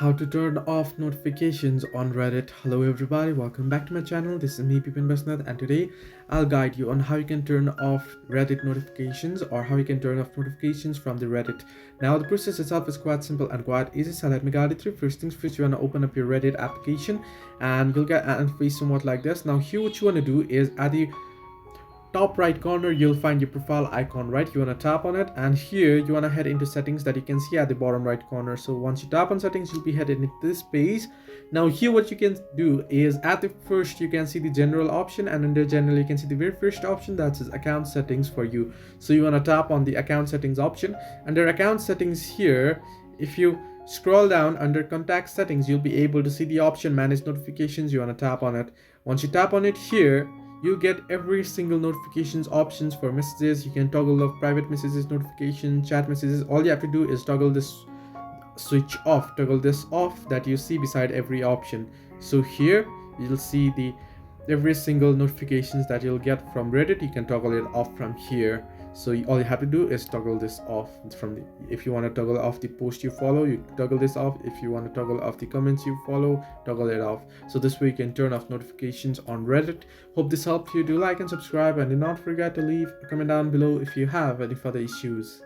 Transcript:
How to turn off notifications on Reddit. Hello everybody, welcome back to my channel. This is me Pipin Basnath, and today I'll guide you on how you can turn off Reddit notifications or how you can turn off notifications from the Reddit. Now the process itself is quite simple and quite easy, so let me guide you through. First things first, you want to open up your Reddit application and you'll get an interface somewhat like this. Now here what you want to do is at the top right corner you'll find your profile icon, right? You want to tap on it, and here you want to head into settings that you can see at the bottom right corner. So once you tap on settings, you'll be headed into this page. Now here what you can do is at the first you can see the general option, and under general you can see the very first option that says account settings for you. So you want to tap on the account settings option. Under account settings here, if you scroll down under contact settings, you'll be able to see the option manage notifications. You want to tap on it. Once you tap on it here, you get every single notifications options for messages. You can toggle off private messages, notification, chat messages. All you have to do is toggle this switch off, toggle this off that you see beside every option. So here you'll see the every single notifications that you'll get from Reddit. You can toggle it off from here. So all you have to do is toggle this off from the, if you want to toggle off the post you follow, you toggle this off. If you want to toggle off the comments you follow, toggle it off. So this way you can turn off notifications on Reddit. Hope this helped you. Do like and subscribe, and do not forget to leave a comment down below if you have any further issues.